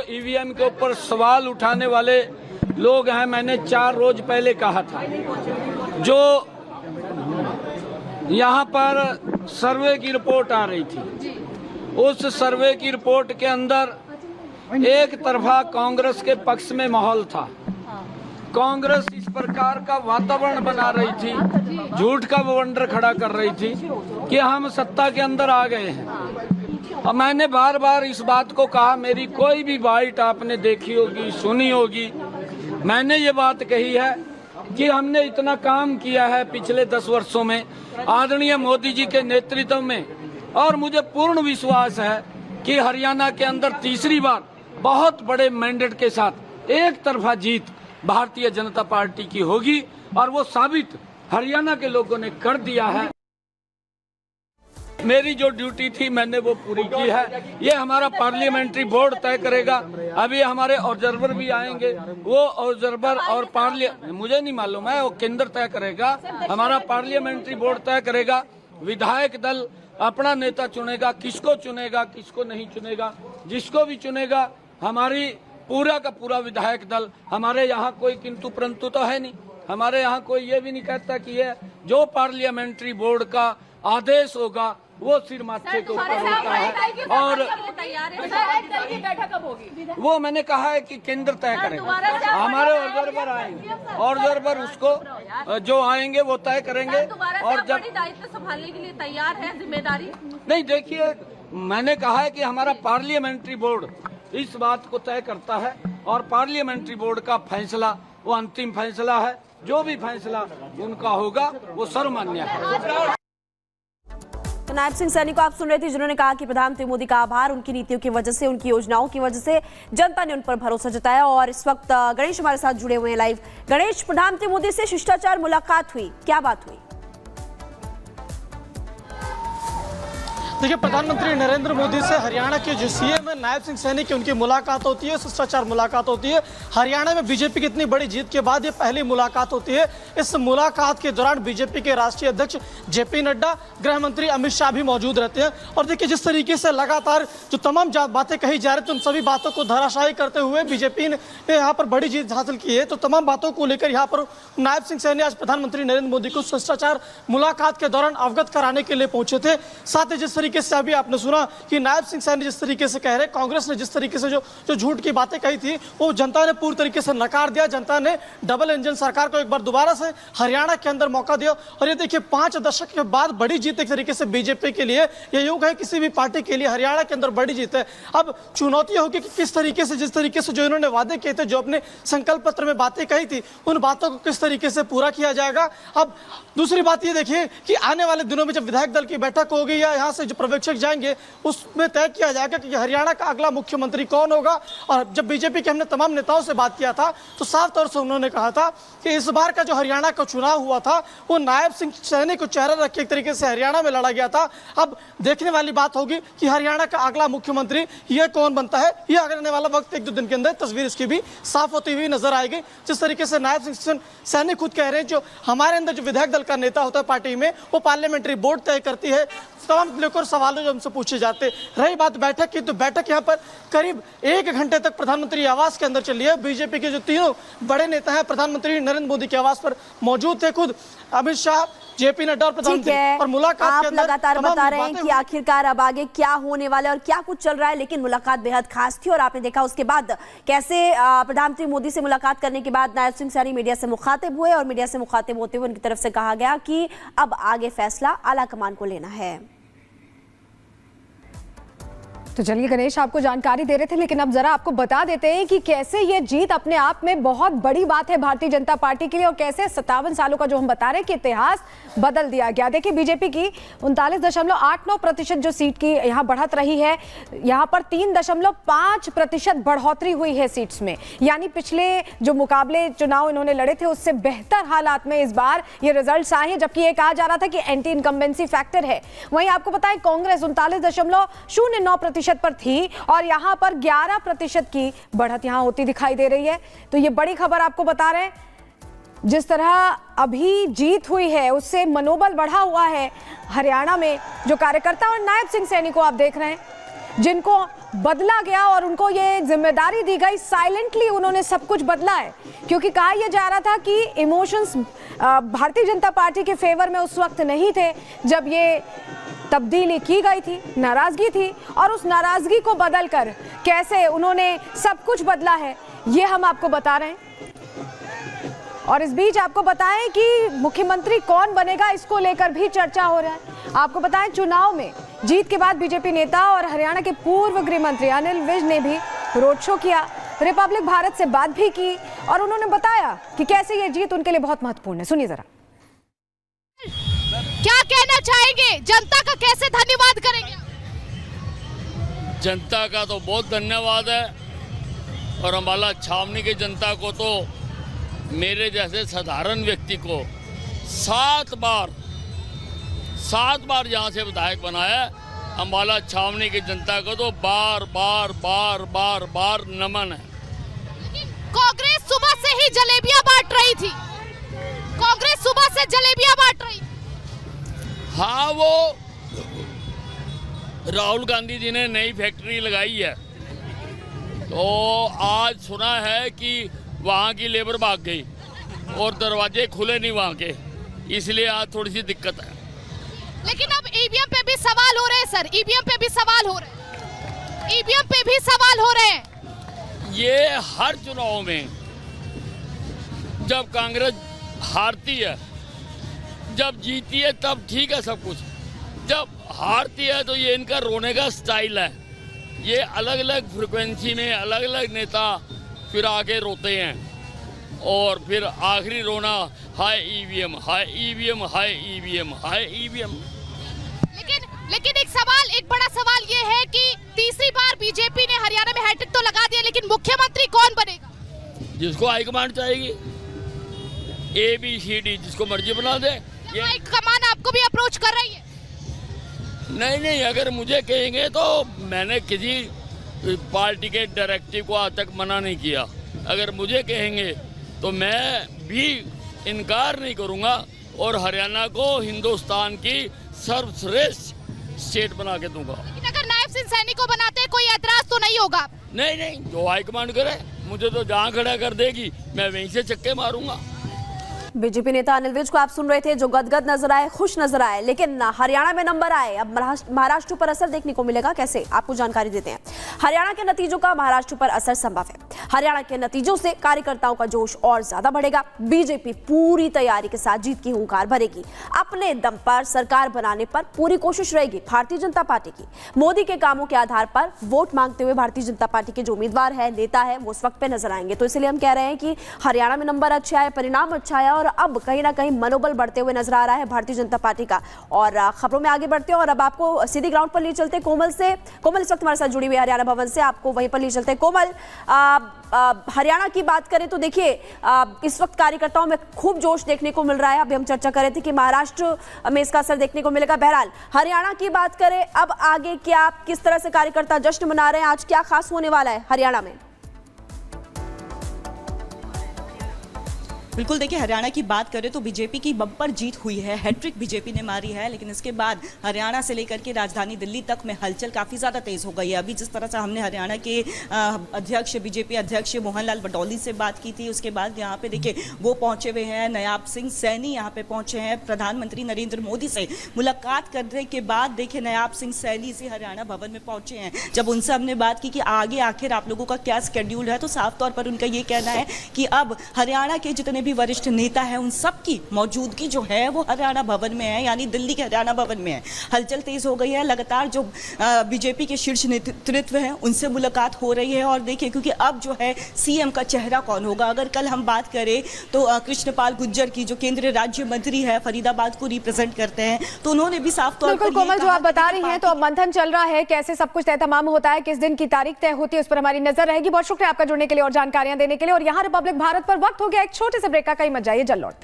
EVM के ऊपर सवाल उठाने वाले लोग हैं। मैंने 4 रोज पहले कहा था, जो यहाँ पर सर्वे की रिपोर्ट आ रही थी, उस सर्वे की रिपोर्ट के अंदर एक तरफा कांग्रेस के पक्ष में माहौल था। कांग्रेस इस प्रकार का वातावरण बना रही थी, झूठ का बवंडर खड़ा कर रही थी कि हम सत्ता के अंदर आ गए हैं। और मैंने बार बार इस बात को कहा, मेरी कोई भी बाइट आपने देखी होगी, सुनी होगी, मैंने ये बात कही है कि हमने इतना काम किया है पिछले 10 वर्षों में आदरणीय मोदी जी के नेतृत्व में, और मुझे पूर्ण विश्वास है कि हरियाणा के अंदर तीसरी बार बहुत बड़े मैंडेट के साथ एक तरफा जीत भारतीय जनता पार्टी की होगी, और वो साबित हरियाणा के लोगों ने कर दिया है। मेरी जो ड्यूटी थी मैंने वो पूरी की है। ये हमारा पार्लियामेंट्री बोर्ड तय करेगा। अभी हमारे ऑब्जर्वर भी आएंगे, वो ऑब्जर्वर और मुझे नहीं मालूम है, वो केंद्र तय करेगा, हमारा पार्लियामेंट्री बोर्ड तय करेगा। विधायक दल अपना नेता चुनेगा, किसको चुनेगा किसको नहीं चुनेगा, जिसको भी चुनेगा हमारी पूरा का पूरा विधायक दल, हमारे यहाँ कोई किंतु परंतु तो है नहीं, हमारे यहाँ कोई ये भी नहीं कहता कि ये जो पार्लियामेंट्री बोर्ड का आदेश होगा वो सिर माथे के ऊपर होता है। और वो मैंने कहा है कि केंद्र तय करेगा, हमारे ऑब्जर्वर आएंगे, ऑब्जर्वर उसको जो आएंगे वो तय करेंगे। और जब दायित्व संभालने के लिए तैयार है, जिम्मेदारी नहीं, देखिए मैंने कहा है कि हमारा पार्लियामेंट्री बोर्ड इस बात को तय करता है, और पार्लियामेंट्री बोर्ड का फैसला वो अंतिम फैसला है। जो भी फैसला उनका होगा वो सर्वमान्य है। तो नायब सिंह सैनी को आप सुन रहे थे, जिन्होंने कहा कि प्रधानमंत्री मोदी का आभार, उनकी नीतियों की वजह से, उनकी योजनाओं की वजह से जनता ने उन पर भरोसा जताया। और इस वक्त गणेश हमारे साथ जुड़े हुए हैं लाइव। गणेश, प्रधानमंत्री मोदी से शिष्टाचार मुलाकात हुई, क्या बात हुई? देखिए, प्रधानमंत्री नरेंद्र मोदी से हरियाणा के जो सीएम है नायब सिंह सैनी की उनकी मुलाकात होती है, शिष्टाचार मुलाकात होती है। हरियाणा में बीजेपी की इतनी बड़ी जीत के बाद ये पहली मुलाकात होती है। इस मुलाकात के दौरान बीजेपी के राष्ट्रीय अध्यक्ष जेपी नड्डा, गृह मंत्री अमित शाह भी मौजूद रहते हैं। और देखिए, जिस तरीके से लगातार जो तमाम बातें कही जा रही थी, उन सभी बातों को धराशायी करते हुए बीजेपी ने यहाँ पर बड़ी जीत हासिल की है। तो तमाम बातों को लेकर यहाँ पर नायब सिंह सैनी आज प्रधानमंत्री नरेंद्र मोदी को शिष्टाचार मुलाकात के दौरान अवगत कराने के लिए पहुंचे थे। साथ ही जिस तरीके से अभी आपने सुना कि नायब सिंह सैनी जिस तरीके से कह रहे, कांग्रेस ने जिस तरीके से जो झूठ की बातें कही थी वो जनता ने पूरी तरीके से नकार दिया। जनता ने डबल इंजन सरकार को एक बार दोबारा से हरियाणा के अंदर मौका दिया। और ये देखिए, 5 दशक के बाद बड़ी जीत एक तरीके से बीजेपी के लिए, ये योग है किसी भी पार्टी के लिए हरियाणा के अंदर बड़ी जीत है। अब चुनौती होगी कि किस तरीके से, जिस तरीके से जो इन्होंने वादे किए थे, जो अपने संकल्प पत्र में बातें कही थी, उन बातों को किस तरीके से पूरा किया जाएगा। अब दूसरी बात ये देखिए कि आने वाले दिनों में जब विधायक दल की बैठक होगी या यहाँ से जो पर्यवेक्षक जाएंगे, उसमें तय किया जाएगा कि हरियाणा का अगला मुख्यमंत्री कौन होगा। और जब बीजेपी के हमने तमाम नेताओं से बात किया था तो साफ तौर से उन्होंने कहा था कि इस बार का जो हरियाणा का चुनाव हुआ था वो नायब सिंह सैनी को चेहरा रख के एक तरीके से हरियाणा में लड़ा गया था। अब देखने वाली बात होगी कि हरियाणा का अगला मुख्यमंत्री ये कौन बनता है। ये आने वाला वक्त 1-2 दिन के अंदर तस्वीर इसकी भी साफ होती हुई नजर आएगी। जिस तरीके से नायब सिंह सैनी खुद कह रहे हैं, जो हमारे अंदर जो विधायक दल का नेता होता है पार्टी में, वो पार्लियामेंट्री बोर्ड तय करती है। तमाम लेकर सवालों जो हमसे पूछे जाते। रही बात बैठक की, तो बैठक यहाँ पर करीब 1 घंटे तक प्रधानमंत्री आवास के अंदर चली है। बीजेपी के जो तीनों बड़े नेता हैं प्रधानमंत्री नरेंद्र मोदी के आवास पर मौजूद थे, खुद अमित शाह, जेपी नड्डा और प्रधानमंत्री। और मुलाकात के अंदर लगातार बता रहे हैं कि आखिरकार अब आगे क्या होने वाला है और क्या कुछ चल रहा है, लेकिन मुलाकात बेहद खास थी। और आपने देखा उसके बाद कैसे प्रधानमंत्री मोदी से मुलाकात करने के बाद नायब सिंह सैनी मीडिया से मुखातिब हुए, और मीडिया से मुखातिब होते हुए उनकी तरफ से कहा गया कि अब आगे फैसला आला कमान को लेना है। तो चलिए, गणेश आपको जानकारी दे रहे थे, लेकिन अब जरा आपको बता देते हैं कि कैसे ये जीत अपने आप में बहुत बड़ी बात है भारतीय जनता पार्टी के लिए, और कैसे 57 सालों का जो हम बता रहे हैं कि इतिहास बदल दिया गया। देखिए, बीजेपी की 39.89% जो सीट की यहाँ बढ़त रही है, यहाँ पर 3.5% बढ़ोतरी हुई है सीट्स में। यानी पिछले जो मुकाबले चुनाव इन्होंने लड़े थे उससे बेहतर हालात में इस बार ये रिजल्ट आए हैं। जबकि ये कहा जा रहा था कि एंटी इनकम्बेंसी फैक्टर है। वहीं आपको पता है कांग्रेस 39.09% पर थी, और यहां पर 11% की बढ़त यहां होती दिखाई दे रही है। तो ये बड़ी खबर आपको बता रहे हैं। जिस तरह अभी जीत हुई है उससे मनोबल बढ़ा हुआ है हरियाणा में। जो कार्यकर्ता और नायब सिंह सैनी को आप देख रहे हैं, जिनको बदला गया और उनको ये जिम्मेदारी दी गई, साइलेंटली उन्होंने सब कुछ बदला है, क्योंकि कहा यह जा रहा था कि इमोशंस भारतीय जनता पार्टी के फेवर में उस वक्त नहीं थे जब ये तब्दीली की गई थी, नाराजगी थी, और उस नाराजगी को बदलकर कैसे उन्होंने सब कुछ बदला है ये हम आपको बता रहे हैं। और इस बीच आपको बताएं कि मुख्यमंत्री कौन बनेगा इसको लेकर भी चर्चा हो रहा है। आपको बताएं चुनाव में जीत के बाद बीजेपी नेता और हरियाणा के पूर्व गृह मंत्री अनिल विज ने भी रोड शो किया, रिपब्लिक भारत से बात भी की और उन्होंने बताया कि कैसे ये जीत उनके लिए बहुत महत्वपूर्ण है। सुनिए जरा। क्या कहना चाहेंगे, जनता का कैसे धन्यवाद करेंगे? जनता का तो बहुत धन्यवाद है, और अम्बाला छावनी की जनता को तो मेरे जैसे साधारण व्यक्ति को 7 बार यहाँ से विधायक बनाया। अम्बाला छावनी की जनता को तो बार बार नमन है। कांग्रेस सुबह से ही जलेबियां बांट रही थी, कांग्रेस सुबह से जलेबियां बांट रही। हाँ, वो राहुल गांधी जी ने नई फैक्ट्री लगाई है, तो आज सुना है कि वहाँ की लेबर भाग गई और दरवाजे खुले नहीं वहाँ के, इसलिए आज थोड़ी सी दिक्कत है। लेकिन अब ईवीएम पे भी सवाल हो रहे हैं सर, ईवीएम पे भी सवाल हो रहे हैं, ईवीएम पे भी सवाल हो रहे हैं। ये हर चुनाव में जब कांग्रेस हारती है, जब जीती है तब ठीक है सब कुछ, जब हारती है तो ये इनका रोने का स्टाइल है। ये अलग अलग फ्रिक्वेंसी में अलग अलग नेता फिर आके रोते हैं, और फिर आखिरी रोना हाय ईवीएम, हाय ईवीएम, हाय ईवीएम, हाय ईवीएम। लेकिन एक बड़ा सवाल ये है कि तीसरी बार बीजेपी ने हरियाणा में हैट्रिक तो लगा दिया, लेकिन मुख्यमंत्री कौन बनेगा? जिसको हाईकमांड चाहेगी, ABCD जिसको मर्जी बना दे। ये हाईकमान आपको भी अप्रोच कर रही है? नहीं, अगर मुझे कहेंगे तो मैंने किसी पार्टी के डायरेक्टिव को आज तक मना नहीं किया। अगर मुझे कहेंगे तो मैं भी इनकार नहीं करूंगा, और हरियाणा को हिंदुस्तान की सर्वश्रेष्ठ स्टेट बना के दूंगा। लेकिन अगर नायब सिंह सैनी को बनाते हैं कोई एतराज तो नहीं होगा? नहीं, जो हाईकमांड करे, मुझे तो जहाँ खड़ा कर देगी मैं वहीं से चक्के मारूंगा। बीजेपी नेता अनिल विज को आप सुन रहे थे, जो गदगद नजर आए, खुश नजर आए, लेकिन हरियाणा में नंबर आए। अब महाराष्ट्र पर असर देखने को मिलेगा, कैसे आपको जानकारी देते हैं। हरियाणा के नतीजों का महाराष्ट्र पर असर संभव है। हरियाणा के नतीजों से कार्यकर्ताओं का जोश और ज्यादा बढ़ेगा। बीजेपी पूरी तैयारी के साथ जीत की हुंकार भरेगी। अपने दम पर सरकार बनाने पर पूरी कोशिश रहेगी भारतीय जनता पार्टी की। मोदी के कामों के आधार पर वोट मांगते हुए भारतीय जनता पार्टी के जो उम्मीदवार है, नेता है, वो उस वक्त पे नजर आएंगे। तो इसलिए हम कह रहे हैं कि हरियाणा में नंबर अच्छा है, परिणाम अच्छा है, और अब कहीं ना कहीं मनोबल बढ़ते हुए नजर आ रहा है भारतीय जनता पार्टी का। और खबरों में आगे बढ़ते हैं और अब आपको सीधी ग्राउंड पर ले चलते कोमल से। कोमल इस वक्त हमारे साथ जुड़ी हुई है हरियाणा भवन से, आपको वहीं पर ले चलते हैं। कोमल, हरियाणा की बात करें तो देखिए इस वक्त कार्यकर्ताओं में खूब जोश देखने को मिल रहा है। अभी हम चर्चा कर रहे थे कि महाराष्ट्र में इसका असर देखने को मिलेगा। बहरहाल हरियाणा की बात करें, अब आगे क्या, किस तरह से कार्यकर्ता जश्न मना रहे हैं, आज क्या खास होने वाला है हरियाणा में? बिल्कुल, देखिए हरियाणा की बात करें तो बीजेपी की बम्पर जीत हुई है, हैट्रिक बीजेपी ने मारी है, लेकिन इसके बाद हरियाणा से लेकर के राजधानी दिल्ली तक में हलचल काफ़ी ज़्यादा तेज़ हो गई है। अभी जिस तरह से हमने हरियाणा के अध्यक्ष, बीजेपी अध्यक्ष मोहन लाल बटौली से बात की थी, उसके बाद यहाँ पे देखिए वो पहुँचे हुए हैं, नायब सिंह सैनी यहाँ पे पहुँचे हैं। प्रधानमंत्री नरेंद्र मोदी से मुलाकात करने के बाद देखिए नायब सिंह सैनी इसी हरियाणा भवन में पहुँचे हैं। जब उनसे हमने बात की कि आगे आखिर आप लोगों का क्या स्केड्यूल है, तो साफ तौर पर उनका ये कहना है कि अब हरियाणा के जितने भी वरिष्ठ नेता है उन सब की मौजूदगी जो है वो हरियाणा भवन में है, यानी दिल्ली के हरियाणा भवन में है। हलचल तेज हो गई है, लगातार जो बीजेपी के शीर्ष नेतृत्व है उनसे मुलाकात हो रही है। और देखिए क्योंकि अब जो है सीएम का चेहरा कौन होगा, अगर कल हम बात करें तो कृष्णपाल गुर्जर की जो केंद्रीय राज्य मंत्री है, फरीदाबाद को रिप्रेजेंट करते हैं, तो उन्होंने भी साफ तौर पर कोमल जो आप बता रही हैं, तो अब मंथन चल रहा है, कैसे सब कुछ तय तमाम होता है, किस दिन की तारीख तय होती है, उस पर हमारी नजर रहेगी। बहुत शुक्रिया आपका जुड़ने के लिए और जानकारियां देने के लिए। और यहाँ रिपब्लिक भारत पर वक्त हो गया एक छोटे से ब्रेक का, कहीं मत जाइए, जल्द लौटते हैं।